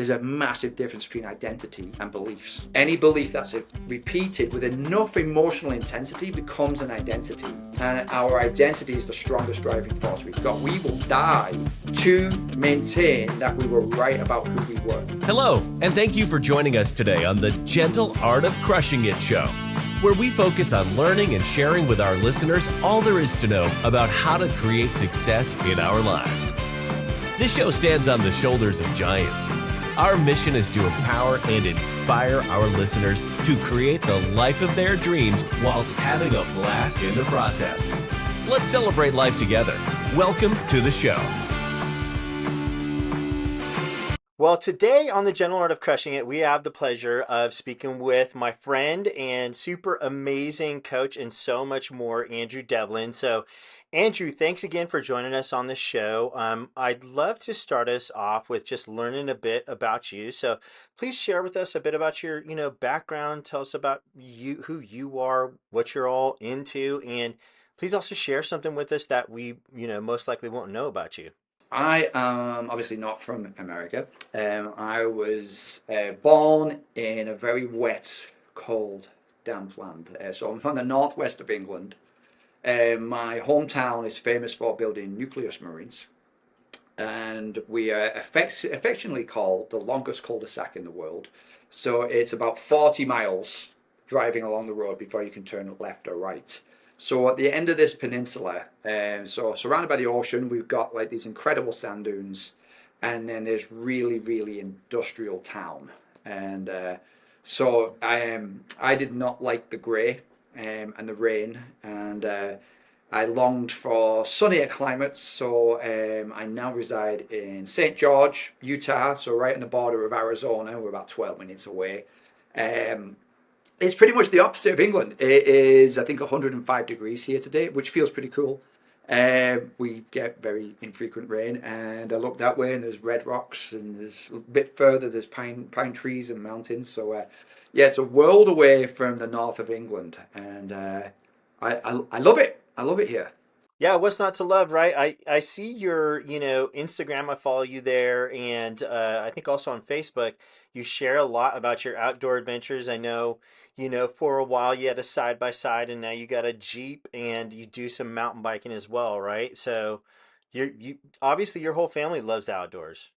There's a massive difference between identity and beliefs. Any belief that's repeated with enough emotional intensity becomes an identity. And our identity is the strongest driving force we've got. We will die to maintain that we were right about who we were. Hello, and thank you for joining us today on the Gentle Art of Crushing It show, where we focus on learning and sharing with our listeners all there is to know about how to create success in our lives. This show stands on the shoulders of giants. Our mission is to empower and inspire our listeners to create the life of their dreams whilst having a blast in the process. Let's celebrate life together. Welcome to the show. Well, today on the Gentle Art of Crushing It, we have the pleasure of speaking with my friend and super amazing coach and so much more, Andrew Devlin. So, Andrew, thanks again for joining us on the show. I'd love to start us off with just learning a bit about you. So, please share with us a bit about your, background. Tell us about you, who you are, what you're all into, and please also share something with us that we, most likely won't know about you. I am obviously not from America. I was born in a very wet, cold, damp land. So I'm from the northwest of England. My hometown is famous for building nuclear submarines. And we are affectionately called the longest cul-de-sac in the world. So it's about 40 miles driving along the road before you can turn left or right. So at the end of this peninsula, so surrounded by the ocean, we've got like these incredible sand dunes, and then there's really industrial town. And so I did not like the grey and the rain, and I longed for sunnier climates. So I now reside in St. George, Utah, so right on the border of Arizona. We're about 12 minutes away. It's pretty much the opposite of England. It is, I think, 105 degrees here today, which feels pretty cool. We get very infrequent rain, and I look that way, and there's red rocks, and there's a bit further, there's pine trees and mountains. So, yeah, it's a world away from the north of England, and I love it. I love it here. Yeah, what's not to love, right? I see your, Instagram. I follow you there, and I think also on Facebook, you share a lot about your outdoor adventures. I know, for a while you had a side by side, and now you got a Jeep, and you do some mountain biking as well, right? So, you obviously your whole family loves the outdoors.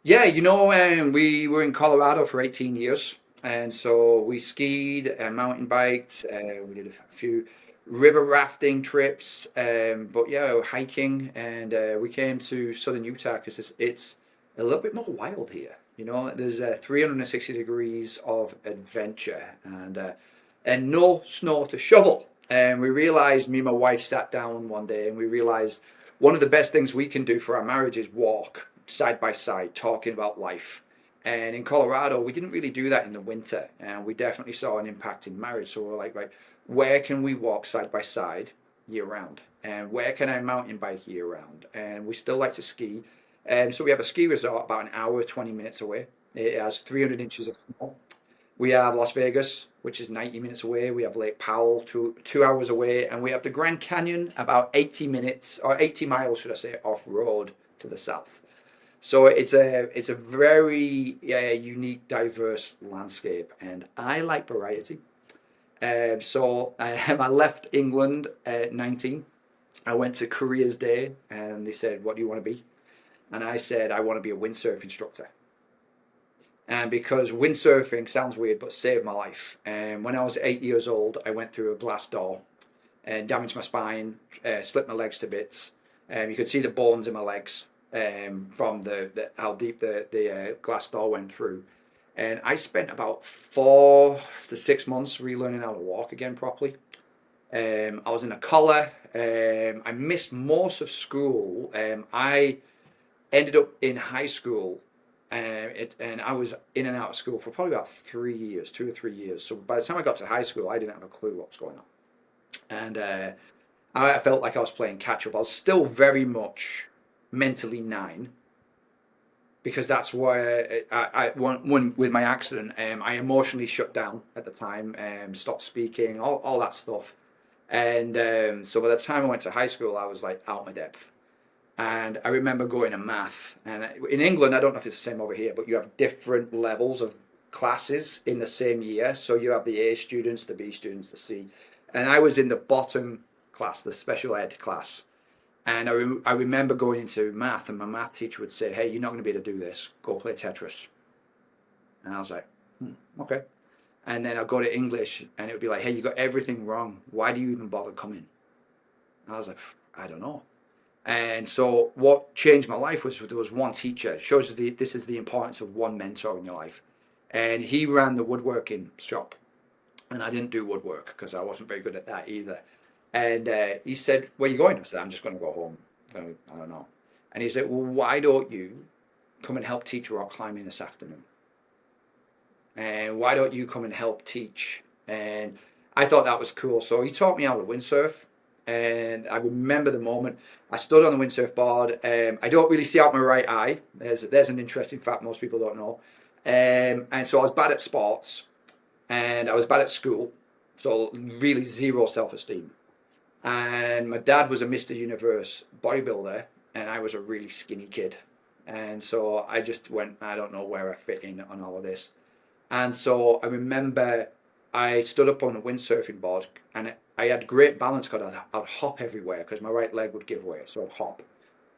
Yeah, we were in Colorado for 18 years, and so we skied and mountain biked. We did a few river rafting trips, but yeah, hiking, and we came to southern Utah because it's a little bit more wild here. There's 360 degrees of adventure, and no snow to shovel. And we realized, me and my wife sat down one day, and we realized one of the best things we can do for our marriage is walk side by side, talking about life. And in Colorado, we didn't really do that in the winter, and we definitely saw an impact in marriage. So we're like, right, where can we walk side by side year round? And where can I mountain bike year round? And we still like to ski. And so we have a ski resort about an hour, 20 minutes away. It has 300 inches of snow. We have Las Vegas, which is 90 minutes away. We have Lake Powell, two hours away. And we have the Grand Canyon about 80 minutes, or 80 miles, should I say, off road to the south. So it's a very unique, diverse landscape, and I like variety. So I left England at 19. I went to Careers Day, and they said, "What do you want to be?" And I said, "I want to be a windsurf instructor." And because windsurfing sounds weird, but saved my life. And when I was 8 years old, I went through a glass door and damaged my spine, slipped my legs to bits. You could see the bones in my legs from how deep the glass door went through. And I spent about 4 to 6 months relearning how to walk again properly. I was in a collar. I missed most of school. I ended up in high school, and I was in and out of school for probably about 3 years, 2 or 3 years. So by the time I got to high school, I didn't have a clue what was going on. And I felt like I was playing catch up. I was still very much mentally 9, because that's why when with my accident, I emotionally shut down at the time, stopped speaking, all that stuff. And so by the time I went to high school, I was like out my depth. And I remember going to math. And in England, I don't know if it's the same over here, but you have different levels of classes in the same year. So you have the A students, the B students, the C. And I was in the bottom class, the special ed class. And I remember going into math, and my math teacher would say, "Hey, you're not going to be able to do this. Go play Tetris." And I was like, okay. And then I'd go to English, and it would be like, "Hey, you got everything wrong. Why do you even bother coming?" And I was like, "I don't know." And so what changed my life was there was one teacher. It shows you this is the importance of one mentor in your life. And he ran the woodworking shop. And I didn't do woodwork because I wasn't very good at that either. And he said, "Where are you going?" I said, "I'm just going to go home. I don't know." And he said, "Well, why don't you come and help teach rock climbing this afternoon? And why don't you come and help teach?" And I thought that was cool. So he taught me how to windsurf. And I remember the moment I stood on the windsurf board. I don't really see out my right eye. There's an interesting fact most people don't know. And so I was bad at sports, and I was bad at school. So really zero self-esteem. And my dad was a Mr. Universe bodybuilder, and I was a really skinny kid. And so I just went, I don't know where I fit in on all of this. And so I remember I stood up on the windsurfing board, and I had great balance because I'd hop everywhere because my right leg would give way. So I'd hop.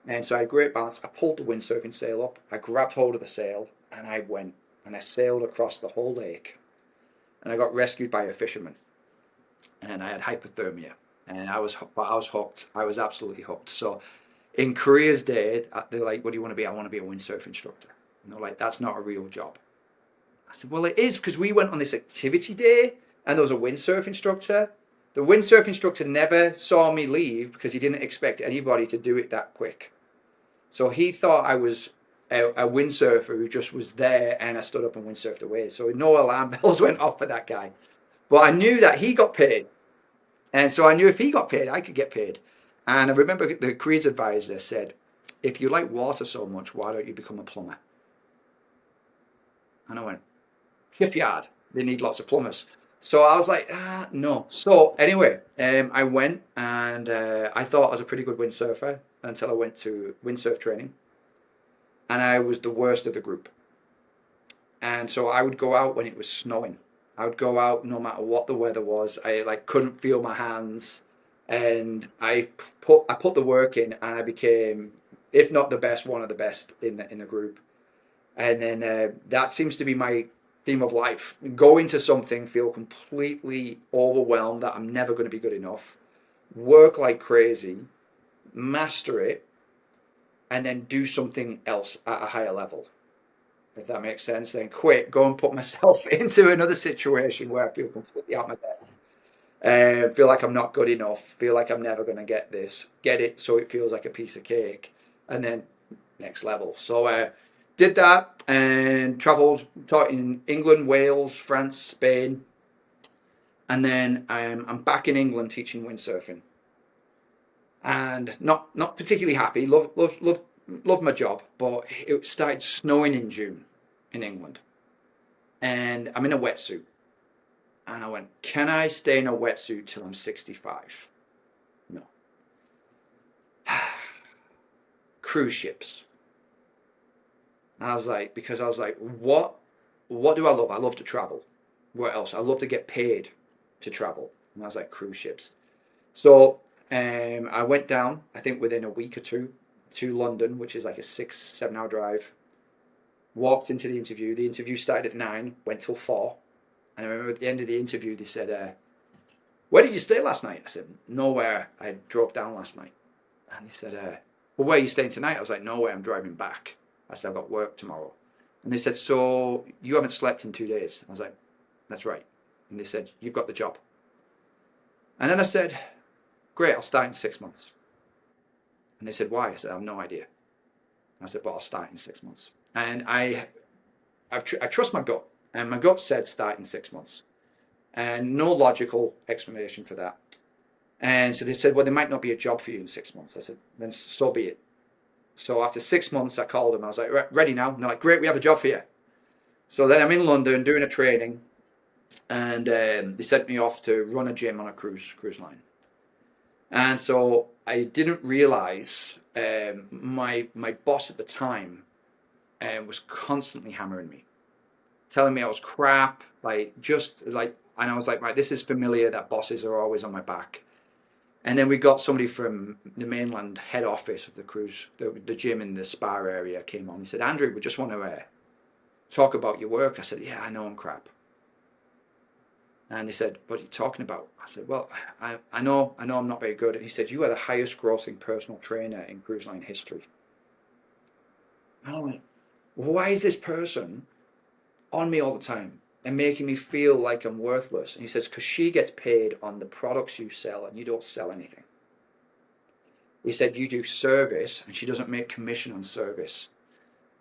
And so I had great balance. I pulled the windsurfing sail up. I grabbed hold of the sail, and I went. And I sailed across the whole lake. And I got rescued by a fisherman. And I had hypothermia. And I was hooked. I was absolutely hooked. So in Careers Day, they're like, "What do you want to be?" "I want to be a windsurf instructor." And they're like, "That's not a real job." I said, "Well, it is, because we went on this activity day and there was a windsurf instructor. The windsurf instructor never saw me leave because he didn't expect anybody to do it that quick. So he thought I was a windsurfer who just was there, and I stood up and windsurfed away. So no alarm bells went off for that guy. But I knew that he got paid. And so I knew if he got paid, I could get paid. And I remember the careers advisor said, "If you like water so much, why don't you become a plumber?" And I went, "Shipyard, they need lots of plumbers." So I was like, no. So anyway, I went, and I thought I was a pretty good windsurfer until I went to windsurf training. And I was the worst of the group. And so I would go out when it was snowing. I would go out no matter what the weather was. I couldn't feel my hands, and I put the work in, and I became, if not the best, one of the best in the group. And then that seems to be my theme of life: go into something, feel completely overwhelmed that I'm never going to be good enough, work like crazy, master it, and then do something else at a higher level. If that makes sense, then quit, go and put myself into another situation where I feel completely out of my depth, feel like I'm not good enough, feel like I'm never going to get it so it feels like a piece of cake, and then next level. So did that and traveled, taught in England, Wales, France, Spain, and then I'm back in England teaching windsurfing, and not particularly happy. Love my job, but it started snowing in June in England, and I'm in a wetsuit, and I went, "Can I stay in a wetsuit till I'm 65? No." Cruise ships. I was like, what do I love? I love to travel. What else? I love to get paid to travel. And I was like, cruise ships. So I went down, I think within a week or two, to London, which is like a 6-7 hour drive. Walked into the interview. The interview started at 9, went till 4. And I remember at the end of the interview, they said, "Where did you stay last night?" I said, "Nowhere. I drove down last night." And they said, "Well, where are you staying tonight?" I was like, "Nowhere. I'm driving back." I said, "I've got work tomorrow." And they said, "So you haven't slept in 2 days?" I was like, "That's right." And they said, "You've got the job." And then I said, "Great, I'll start in 6 months." And they said, "Why?" I said, "I have no idea." I said, "But I'll start in 6 months." And I trust my gut. And my gut said start in 6 months. And no logical explanation for that. And so they said, "Well, there might not be a job for you in 6 months." I said, "Then so be it." So after 6 months, I called them. I was like, "Ready now?" And they're like, "Great, we have a job for you." So then I'm in London doing a training, and they sent me off to run a gym on a cruise line. And so I didn't realize my boss at the time was constantly hammering me, telling me I was crap, like just like, and I was like, right, this is familiar that bosses are always on my back. And then we got somebody from the mainland head office of the cruise, the gym in the spa area came on. He said, Andrew, we just want to talk about your work. I said, yeah, I know I'm crap. And they said, what are you talking about? I said, well, I know I'm not very good. And he said, you are the highest grossing personal trainer in cruise line history. And I went, why is this person on me all the time and making me feel like I'm worthless? And he says, because she gets paid on the products you sell and you don't sell anything. He said, you do service and she doesn't make commission on service.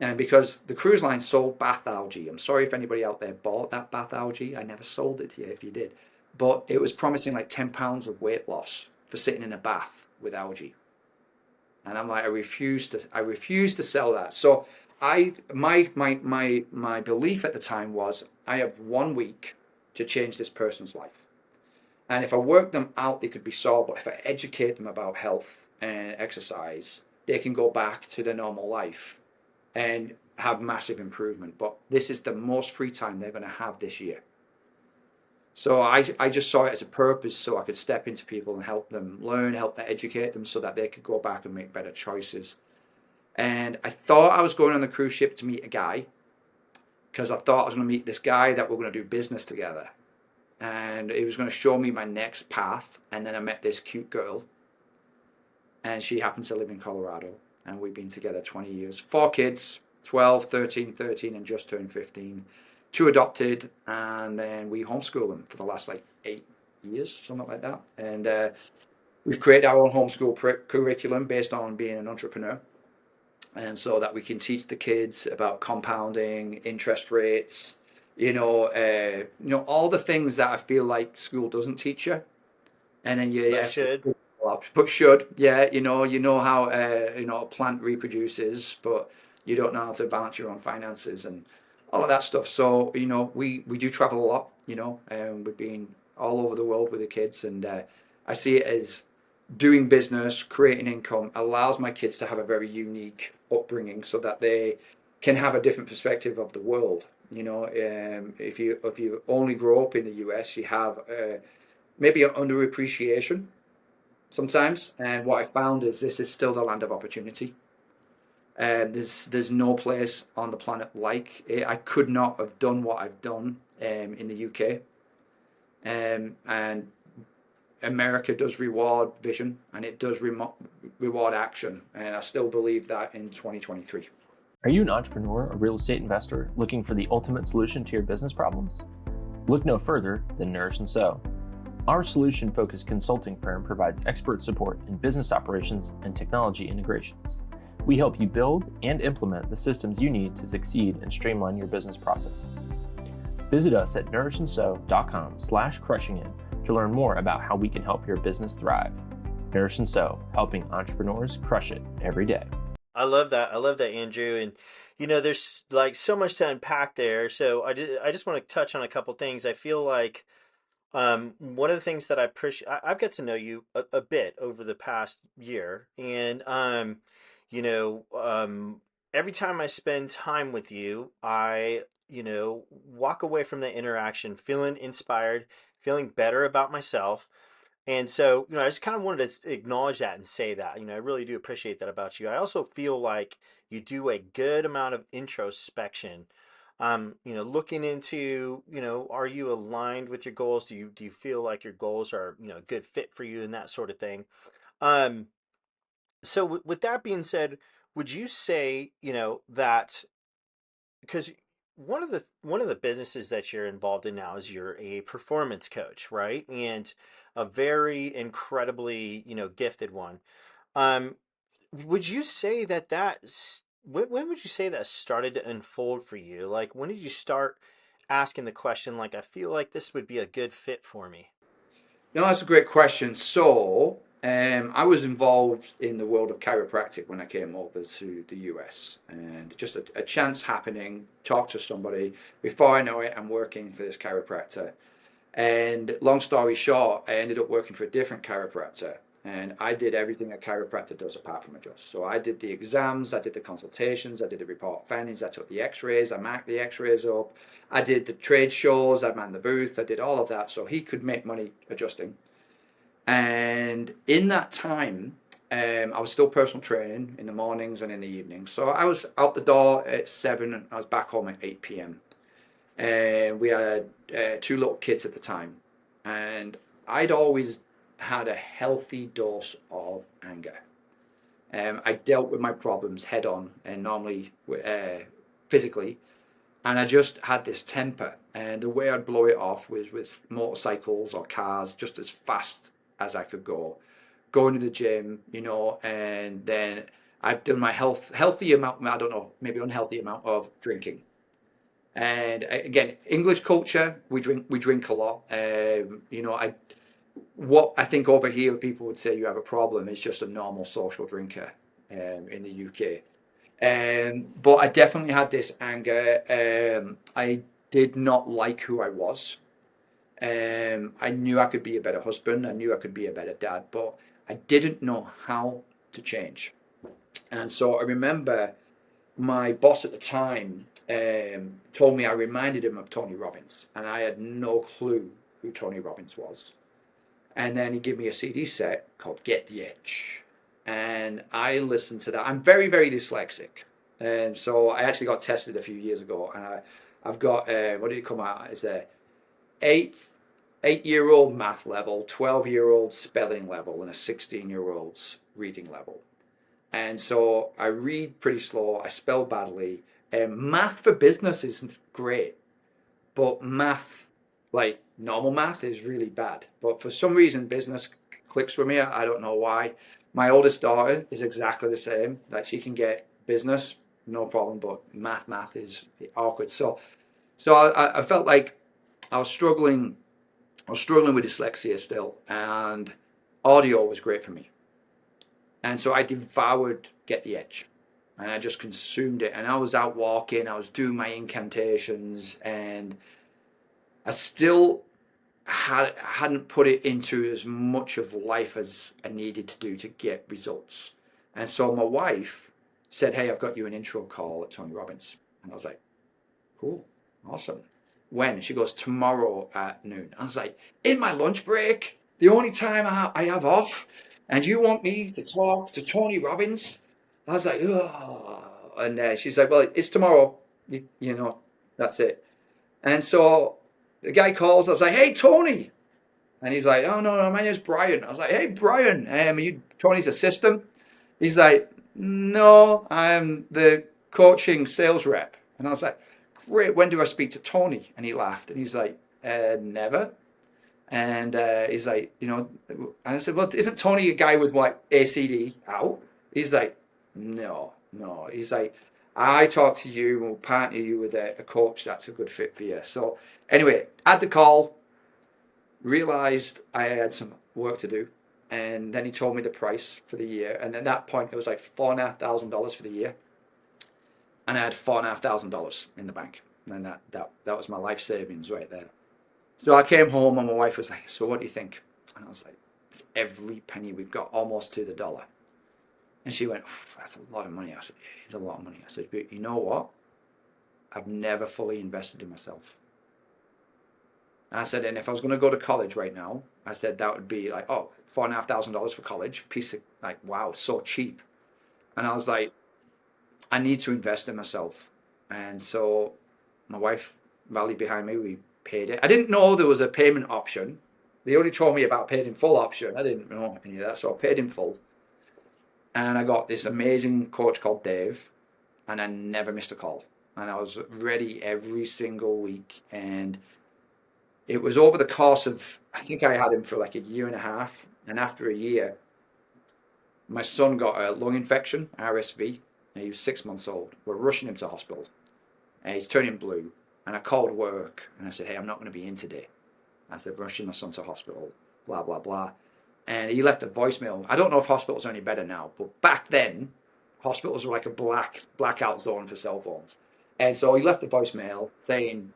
And because the cruise line sold bath algae, I'm sorry if anybody out there bought that bath algae. I never sold it to you if you did. But it was promising like 10 pounds of weight loss for sitting in a bath with algae. And I'm like, I refuse to sell that. So my belief at the time was I have 1 week to change this person's life. And if I work them out, they could be solved. But if I educate them about health and exercise, they can go back to their normal life and have massive improvement. But this is the most free time they're going to have this year. So I just saw it as a purpose so I could step into people and help them learn, help them educate them so that they could go back and make better choices. And I thought I was going on the cruise ship to meet a guy because I thought I was going to meet this guy that we're going to do business together. And he was going to show me my next path. And then I met this cute girl. And she happens to live in Colorado. And we've been together 20 years. 4 kids, 12, 13, and just turned 15. 2 adopted, and then we homeschool them for the last like 8 years, something like that. And we've created our own homeschool curriculum based on being an entrepreneur. And so that we can teach the kids about compounding, interest rates, all the things that I feel like school doesn't teach you. And then you should. But should, yeah, you know how a plant reproduces, but you don't know how to balance your own finances and all of that stuff. So we do travel a lot, and we've been all over the world with the kids, and I see it as doing business, creating income allows my kids to have a very unique upbringing, so that they can have a different perspective of the world. If you only grow up in the US, you have maybe an underappreciation sometimes, and what I found is this is still the land of opportunity. There's no place on the planet like it. I could not have done what I've done in the UK, and America does reward vision and it does reward action, and I still believe that in 2023. Are you an entrepreneur or real estate investor looking for the ultimate solution to your business problems? Look no further than Nourish and Sow. Our solution-focused consulting firm provides expert support in business operations and technology integrations. We help you build and implement the systems you need to succeed and streamline your business processes. Visit us at nourishandsow.com/crushingit to learn more about how we can help your business thrive. Nourish and Sow, helping entrepreneurs crush it every day. I love that. I love that, Andrew. And there's like so much to unpack there. So I just want to touch on a couple things. I feel like one of the things that I appreciate, I've got to know you a bit over the past year, and every time I spend time with you, I walk away from the interaction feeling inspired, feeling better about myself. And so, I just kind of wanted to acknowledge that and say that, I really do appreciate that about you. I also feel like you do a good amount of introspection, looking into, are you aligned with your goals? Do you feel like your goals are, a good fit for you and that sort of thing? So with that being said, would you say, that, because one of the businesses that you're involved in now is you're a performance coach, right? And a very incredibly, gifted one. Would you say when would you say that started to unfold for you? Like, when did you start asking the question, like, I feel like this would be a good fit for me? No, that's a great question. So, I was involved in the world of chiropractic when I came over to the US, and just a chance happening, talked to somebody. Before I know it, I'm working for this chiropractor. And long story short, I ended up working for a different chiropractor. And I did everything a chiropractor does apart from adjust. So I did the exams, I did the consultations, I did the report findings, I took the x-rays, I marked the x-rays up, I did the trade shows, I manned the booth, I did all of that so he could make money adjusting. And in that time, I was still personal training in the mornings and in the evenings. So I was out the door at 7 and I was back home at 8 p.m. And we had 2 little kids at the time. And I'd always had a healthy dose of anger. I dealt with my problems head on and normally physically. And I just had this temper. And the way I'd blow it off was with motorcycles or cars just as fast as I could go. Going to the gym, and then I've done my healthy amount, I don't know, maybe unhealthy amount of drinking. And again, English culture, we drink a lot. What I think over here people would say you have a problem is just a normal social drinker in the UK. But I definitely had this anger. I did not like who I was. I knew I could be a better husband. I knew I could be a better dad, but I didn't know how to change. And so I remember my boss at the time told me I reminded him of Tony Robbins, and I had no clue who Tony Robbins was. And then he gave me a CD set called Get the Edge. And I listened to that. I'm very, very dyslexic. And so I actually got tested a few years ago. And I've got, what did it come out? It's a 8-year-old math level, 12-year-old spelling level, and a 16-year-old's reading level. And so I read pretty slow. I spell badly. Math for business isn't great. But math, like normal math, is really bad. But for some reason, business clicks for me. I don't know why. My oldest daughter is exactly the same. Like she can get business, no problem, but math is awkward. So I felt like I was struggling with dyslexia still, and audio was great for me. And so I devoured Get the Edge, and I just consumed it. And I was out walking, I was doing my incantations, and I still hadn't put it into as much of life as I needed to do to get results. And so my wife said, "Hey, I've got you an intro call at Tony Robbins." And I was like, "Cool, awesome. When?" She goes, "Tomorrow at noon." I was like, "In my lunch break? The only time I have off? And you want me to talk to Tony Robbins?" I was like, "Oh." And she's like, "Well, it's tomorrow. That's it." And so the guy calls. I was like, "Hey, Tony." And he's like, "Oh, no, my name's Brian." I was like, "Hey, Brian, are you Tony's assistant?" He's like, "No, I'm the coaching sales rep." And I was like, "Great, when do I speak to Tony?" And he laughed. And he's like, "Never." And he's like, and I said, "Well, isn't Tony a guy with like ACD out?" He's like, No. He's like, "I talk to you and we'll partner you with a coach that's a good fit for you." So anyway, had the call, realized I had some work to do. And then he told me the price for the year. And at that point, it was like $4,500 for the year. And I had $4,500 in the bank. And that was my life savings right there. So I came home and my wife was like, "So what do you think?" And I was like, "It's every penny we've got, almost to the dollar." And she went, "That's a lot of money." I said, "Yeah, it's a lot of money." I said, "But you know what? I've never fully invested in myself." And I said, "And if I was going to go to college right now," I said, "that would be like, $4,500 for college. Piece of, like, wow, so cheap." And I was like, "I need to invest in myself." And so my wife rallied behind me. We paid it. I didn't know there was a payment option. They only told me about paid in full option. I didn't know any of that. So I paid in full. And I got this amazing coach called Dave. And I never missed a call. And I was ready every single week. And it was over the course of, I think I had him for like a year and a half. And after a year, my son got a lung infection, RSV. And he was 6 months old. We're rushing him to hospital. And he's turning blue. And I called work and I said, "Hey, I'm not going to be in today." I said, "Rushing my son to hospital, blah, blah, blah." And he left a voicemail. I don't know if hospitals are any better now, but back then, hospitals were like a blackout zone for cell phones. And so he left a voicemail saying,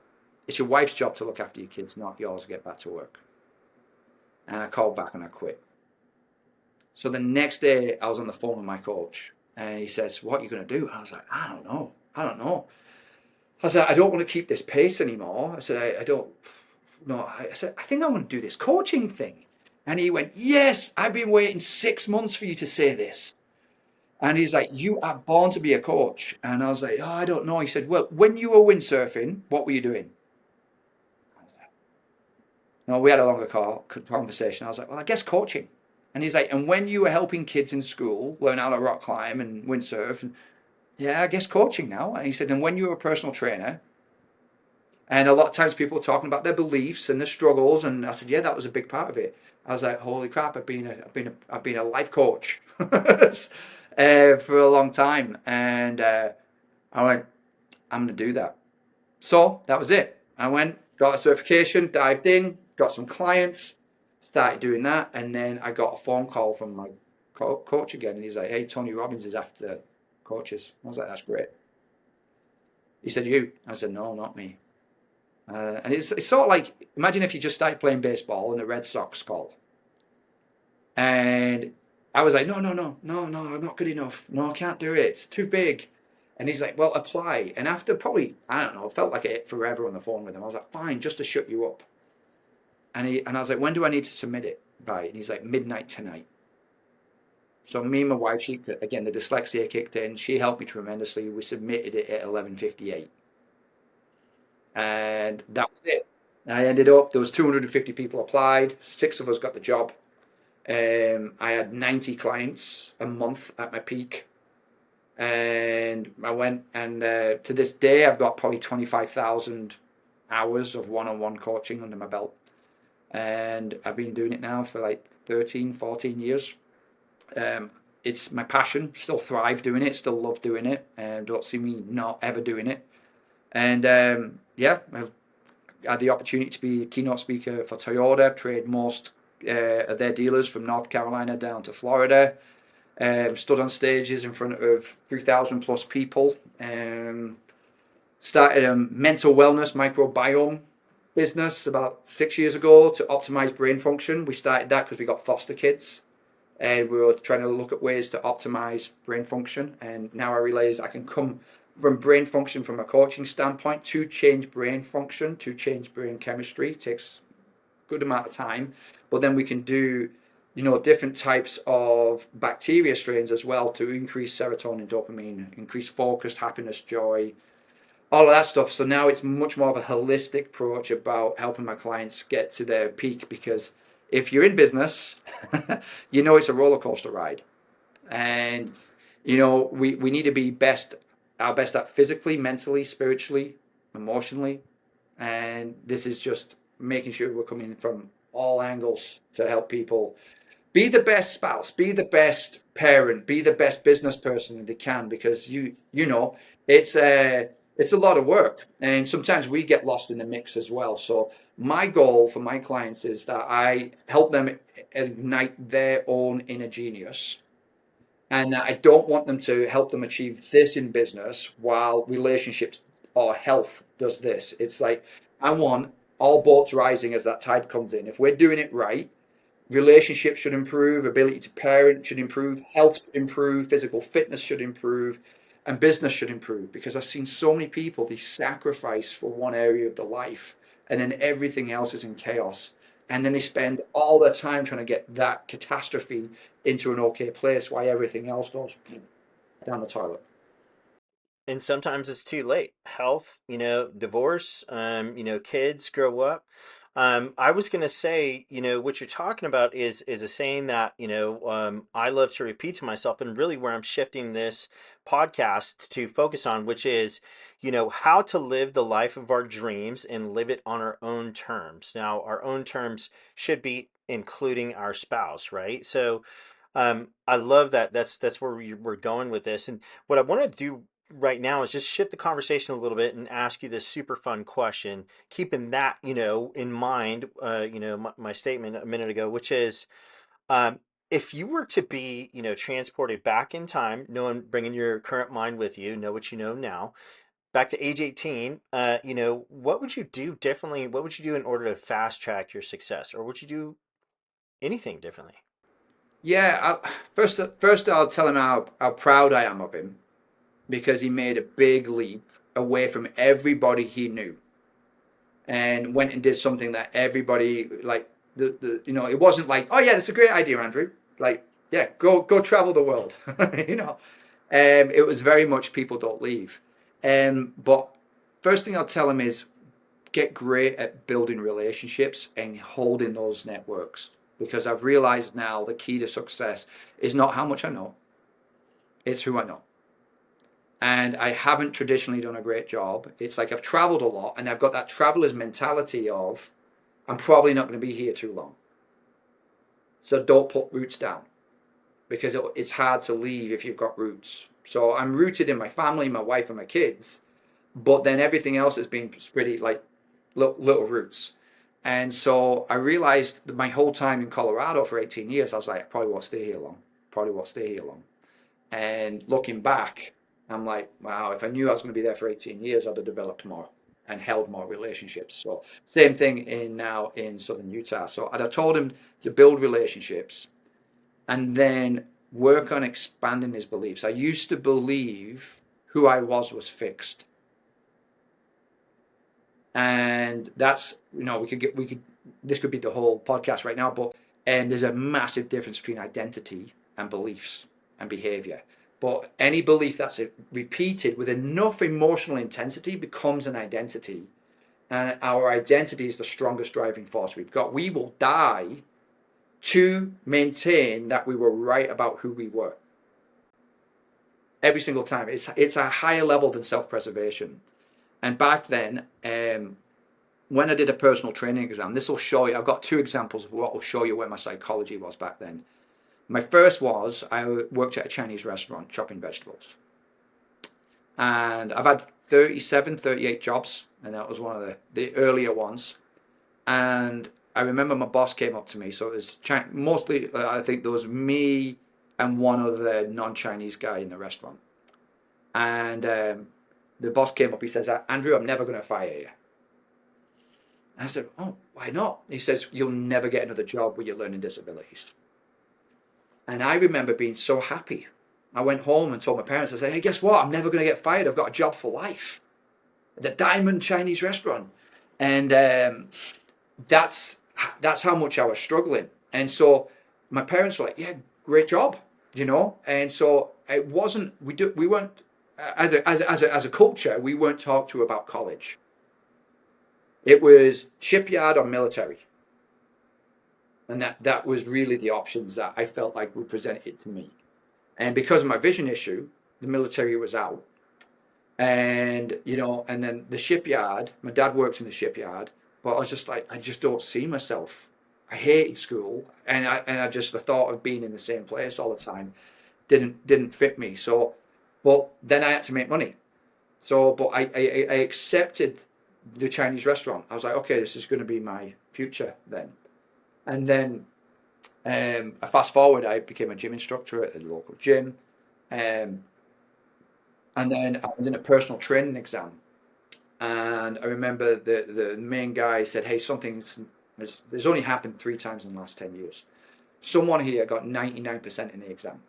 "It's your wife's job to look after your kids, not yours to get back to work." And I called back and I quit. So the next day I was on the phone with my coach and he says, what are you going to do? I was like, I don't know. I don't know. I said, I don't want to keep this pace anymore. I said, I don't know. I said, I think I want to do this coaching thing. And he went, yes, I've been waiting 6 months for you to say this. And he's like, you are born to be a coach. And I was like, oh, I don't know. He said, well, when you were windsurfing, what were you doing? No, we had a longer conversation. I was like, well, I guess coaching. And he's like, and when you were helping kids in school learn how to rock climb and windsurf, and yeah, I guess coaching now. And he said, and when you were a personal trainer, and a lot of times people were talking about their beliefs and their struggles, and I said, yeah, that was a big part of it. I was like, holy crap, I've been a life coach for a long time, and I went, I'm going to do that. So that was it. I went, got a certification, dived in, got some clients, started doing that, and then I got a phone call from my coach again, and he's like, hey, Tony Robbins is after coaches. I was like, that's great. He said, you? I said, no, not me. And it's sort of like, imagine if you just started playing baseball and the Red Sox call. And I was like, no, I'm not good enough. No, I can't do it. It's too big. And he's like, well, apply. And after probably, I don't know, it felt like it forever on the phone with him. I was like, fine, just to shut you up. And I was like, when do I need to submit it by? And he's like, midnight tonight. So me and my wife, again, the dyslexia kicked in. She helped me tremendously. We submitted it at 11:58. And that was it. I ended up, there was 250 people applied. 6 of us got the job. I had 90 clients a month at my peak. And I went, and to this day, I've got probably 25,000 hours of one-on-one coaching under my belt. And I've been doing it now for like 13, 14 years. It's my passion, still thrive doing it, still love doing it, and don't see me not ever doing it. And yeah, I've had the opportunity to be a keynote speaker for Toyota. I've trained most of their dealers from North Carolina down to Florida. Stood on stages in front of 3,000 plus people. Started a mental wellness microbiome business about 6 years ago to optimize brain function. We started that because we got foster kids. And we were trying to look at ways to optimize brain function. And now I realize I can come from brain function from a coaching standpoint to change brain function, to change brain chemistry. It takes a good amount of time. But then we can do, different types of bacteria strains as well to increase serotonin, dopamine, increase focus, happiness, joy, all of that stuff. So now it's much more of a holistic approach about helping my clients get to their peak, because if you're in business, it's a roller coaster ride. And, we need to be our best at physically, mentally, spiritually, emotionally. And this is just making sure we're coming from all angles to help people be the best spouse, be the best parent, be the best business person that they can, because it's a lot of work, and sometimes we get lost in the mix as well. So my goal for my clients is that I help them ignite their own inner genius, and that I don't want them to help them achieve this in business while relationships or health does this. It's like, I want all boats rising as that tide comes in. If we're doing it right, relationships should improve, ability to parent should improve, health should improve, physical fitness should improve, and business should improve. Because I've seen so many people, they sacrifice for one area of their life and then everything else is in chaos. And then they spend all their time trying to get that catastrophe into an okay place while everything else goes down the toilet. And sometimes it's too late. Health, divorce, kids grow up. I was going to say, what you're talking about is a saying that, I love to repeat to myself, and really where I'm shifting this podcast to focus on, which is, how to live the life of our dreams and live it on our own terms. Now, our own terms should be including our spouse, right? So, I love that. That's where we're going with this. And what I want to do right now is just shift the conversation a little bit and ask you this super fun question, keeping that, in mind, my statement a minute ago, which is, if you were to be, transported back in time, bringing your current mind with you, know what you know now, back to age 18, what would you do differently? What would you do in order to fast track your success? Or would you do anything differently? Yeah, first I'll tell him how proud I am of him because he made a big leap away from everybody he knew and went and did something that everybody like it wasn't like, oh yeah, that's a great idea, Andrew. Like, yeah, go travel the world. you know. It was very much people don't leave. But first thing I'll tell him is get great at building relationships and holding those networks because I've realized now the key to success is not how much I know, it's who I know. And I haven't traditionally done a great job. It's like I've traveled a lot and I've got that traveler's mentality of I'm probably not going to be here too long. So don't put roots down because it's hard to leave if you've got roots. So I'm rooted in my family, my wife, and my kids, but then everything else has been pretty like little roots. And so I realized that my whole time in Colorado for 18 years, I was like, I probably won't stay here long. Probably won't stay here long. And looking back, I'm like, wow, if I knew I was going to be there for 18 years, I'd have developed more and held more relationships. So same thing now in Southern Utah. So I'd have told him to build relationships and then work on expanding his beliefs. I used to believe who I was fixed. And that's, this could be the whole podcast right now, but there's a massive difference between identity and beliefs and behavior. But any belief that's repeated with enough emotional intensity becomes an identity. And our identity is the strongest driving force we've got. We will die to maintain that we were right about who we were. Every single time. It's a higher level than self-preservation. And back then, when I did a personal training exam, this will show you, I've got two examples of what will show you where my psychology was back then. My first was I worked at a Chinese restaurant chopping vegetables. And I've had 37, 38 jobs, and that was one of the earlier ones. And I remember my boss came up to me, so it was mostly, I think there was me and one other non-Chinese guy in the restaurant. And the boss came up, he says, Andrew, I'm never going to fire you. I said, oh, why not? He says, you'll never get another job with your learning disabilities. And I remember being so happy. I went home and told my parents, I said, hey, guess what? I'm never going to get fired. I've got a job for life. The Diamond Chinese restaurant. And that's how much I was struggling. And so my parents were like, yeah, great job, And so it wasn't, we weren't, as a culture, we weren't talked to about college. It was shipyard or military. And that was really the options that I felt like were presented to me. And because of my vision issue, the military was out. And, and then the shipyard, my dad worked in the shipyard, but I was just like, I just don't see myself. I hated school. And I just, the thought of being in the same place all the time didn't fit me. So, but then I had to make money. So, but I accepted the Chinese restaurant. I was like, okay, this is going to be my future then. And then I fast forward, I became a gym instructor at a local gym. And then I was in a personal training exam. And I remember the main guy said, hey, there's only happened 3 times in the last 10 years. Someone here got 99% in the exam.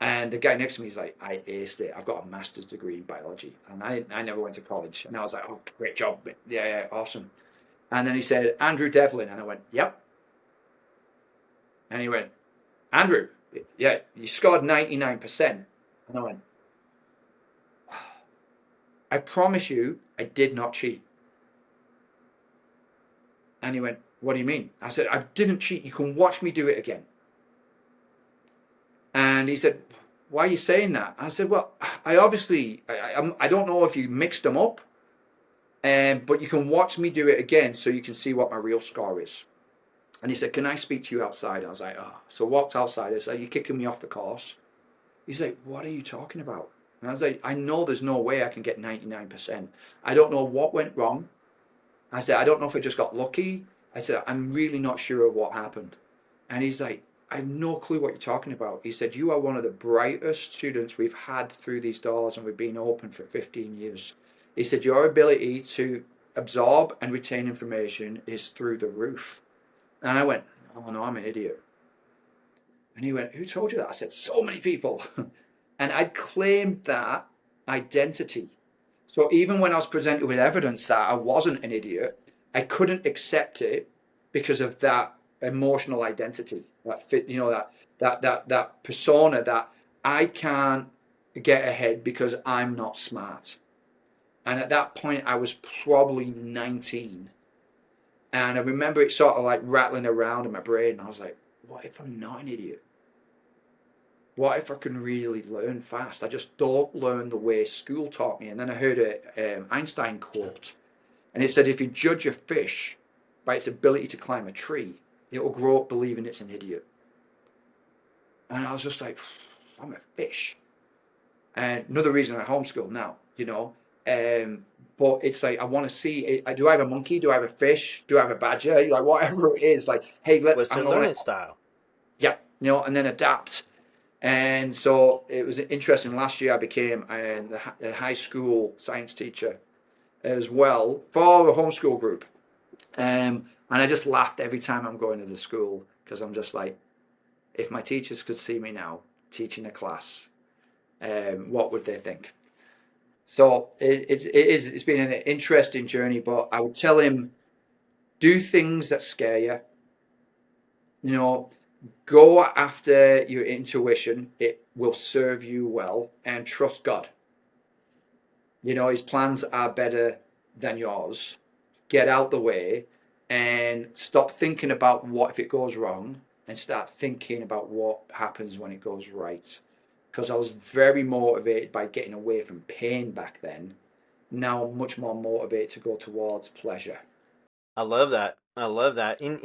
And the guy next to me is like, I aced it. I've got a master's degree in biology. And I never went to college. And I was like, oh, great job. Yeah, awesome. And then he said, Andrew Devlin. And I went, yep. And he went, Andrew, yeah, you scored 99%. And I went, I promise you, I did not cheat. And he went, what do you mean? I said, I didn't cheat. You can watch me do it again. And he said, why are you saying that? I said, well, I don't know if you mixed them up, but you can watch me do it again so you can see what my real score is. And he said, can I speak to you outside? I was like, oh. So I walked outside. I said, are you kicking me off the course? He's like, what are you talking about? And I was like, I know there's no way I can get 99%. I don't know what went wrong. I said, I don't know if I just got lucky. I said, I'm really not sure of what happened. And he's like, I have no clue what you're talking about. He said, you are one of the brightest students we've had through these doors, and we've been open for 15 years. He said, your ability to absorb and retain information is through the roof. And I went, oh no, I'm an idiot. And he went, who told you that? I said, so many people. And I'd claimed that identity. So even when I was presented with evidence that I wasn't an idiot, I couldn't accept it because of that emotional identity, that fit, that persona that I can't get ahead because I'm not smart. And at that point, I was probably 19. And I remember it sort of like rattling around in my brain. And I was like, what if I'm not an idiot? What if I can really learn fast? I just don't learn the way school taught me. And then I heard an Einstein quote. And it said, if you judge a fish by its ability to climb a tree, it will grow up believing it's an idiot. And I was just like, I'm a fish. And another reason I homeschool now, but it's like, I want to see, do I have a monkey? Do I have a fish? Do I have a badger? Like, whatever it is, like, hey, What's their learning style? Yeah, and then adapt. And so it was interesting. Last year I became the high school science teacher as well for the homeschool group. And I just laughed every time I'm going to the school because I'm just like, if my teachers could see me now teaching a class, what would they think? So it's been an interesting journey, but I would tell him, do things that scare you. Go after your intuition. It will serve you well, and trust God. His plans are better than yours. Get out the way and stop thinking about what if it goes wrong and start thinking about what happens when it goes right. Because I was very motivated by getting away from pain back then. Now I'm much more motivated to go towards pleasure. I love that. And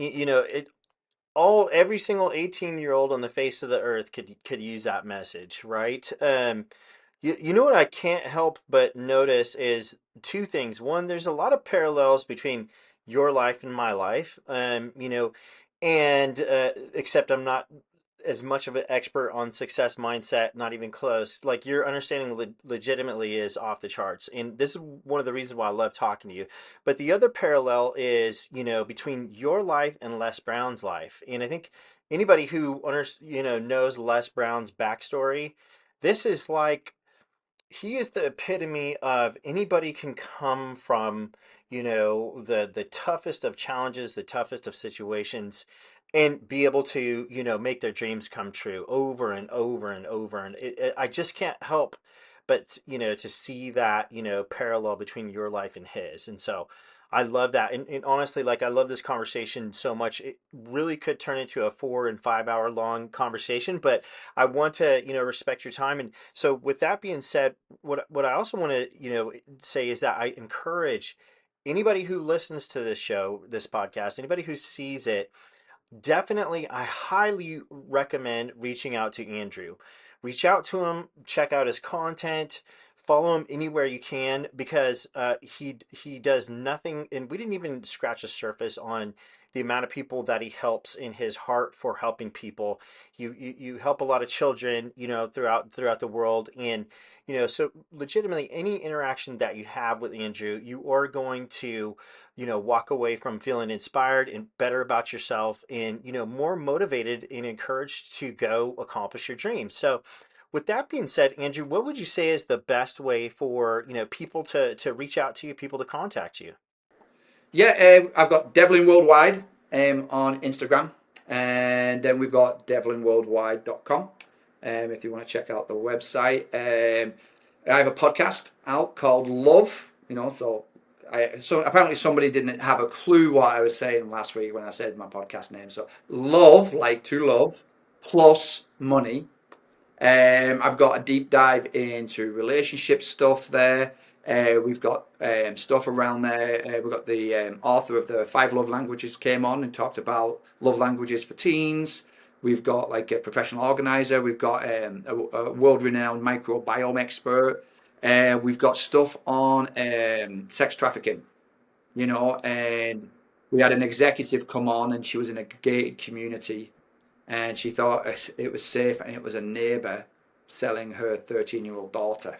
every single 18-year-old on the face of the earth could use that message, right? You know what I can't help but notice is two things. One, there's a lot of parallels between your life and my life. And except I'm not as much of an expert on success mindset, not even close. Like your understanding legitimately is off the charts. And this is one of the reasons why I love talking to you. But the other parallel is, between your life and Les Brown's life. And I think anybody who knows Les Brown's backstory, this is like, he is the epitome of anybody can come from, the toughest of challenges, the toughest of situations, and be able to, make their dreams come true over and over and over. And I just can't help but, to see that, parallel between your life and his. And so I love that. And honestly, like, I love this conversation so much. It really could turn into a 4 and 5 hour long conversation, but I want to, respect your time. And so with that being said, what I also want to, say is that I encourage anybody who listens to this show, this podcast, anybody who sees it, definitely, I highly recommend reaching out to Andrew. Reach out to him, check out his content, follow him anywhere you can, because he does nothing, and we didn't even scratch the surface on the amount of people that he helps in his heart for helping people. You help a lot of children, throughout the world, and so legitimately any interaction that you have with Andrew, you are going to, walk away from feeling inspired and better about yourself, and more motivated and encouraged to go accomplish your dreams. So with that being said, Andrew, what would you say is the best way for people to reach out to you, people to contact you? Yeah, I've got Devlin Worldwide on Instagram, and then we've got devlinworldwide.com if you want to check out the website. I have a podcast out called Love, so apparently somebody didn't have a clue what I was saying last week when I said my podcast name. So Love, like to love, plus money. I've got a deep dive into relationship stuff there. We've got stuff around there. We've got the author of the 5 Love Languages came on and talked about love languages for teens. We've got like a professional organizer. We've got a world-renowned microbiome expert. We've got stuff on sex trafficking, and we had an executive come on, and she was in a gated community, and she thought it was safe, and it was a neighbor selling her 13-year-old daughter.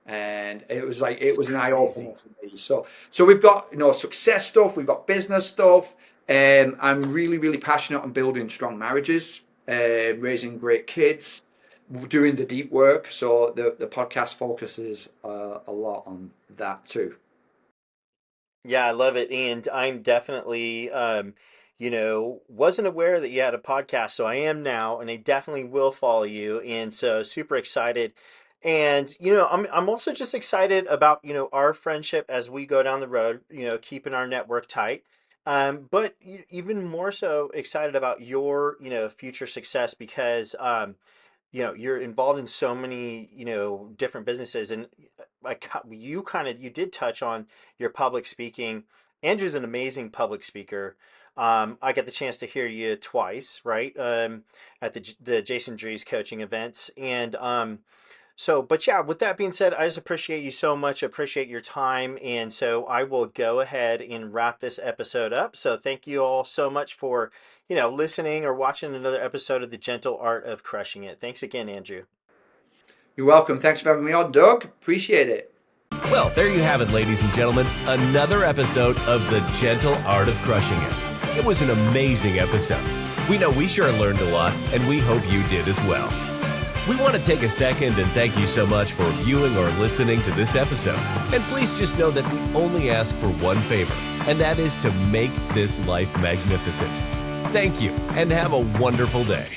And it was an eye opener for me. So we've got success stuff, we've got business stuff. I'm really, really passionate on building strong marriages. raising great kids, doing the deep work. So the podcast focuses a lot on that too. Yeah, I love it. And I'm definitely, wasn't aware that you had a podcast. So I am now, and I definitely will follow you. And so super excited. And, I'm also just excited about, our friendship as we go down the road, keeping our network tight. But even more so excited about your, future success because, you're involved in so many, different businesses, and like you did touch on your public speaking. Andrew's an amazing public speaker. I got the chance to hear you twice, right? At the Jason Drees coaching events, and but yeah, with that being said, I just appreciate you so much. Appreciate your time. And so I will go ahead and wrap this episode up. So thank you all so much for, listening or watching another episode of The Gentle Art of Crushing It. Thanks again, Andrew. You're welcome. Thanks for having me on, Doug. Appreciate it. Well, there you have it, ladies and gentlemen. Another episode of The Gentle Art of Crushing It. It was an amazing episode. We know we sure learned a lot, and we hope you did as well. We want to take a second and thank you so much for viewing or listening to this episode. And please just know that we only ask for one favor, and that is to make this life magnificent. Thank you, and have a wonderful day.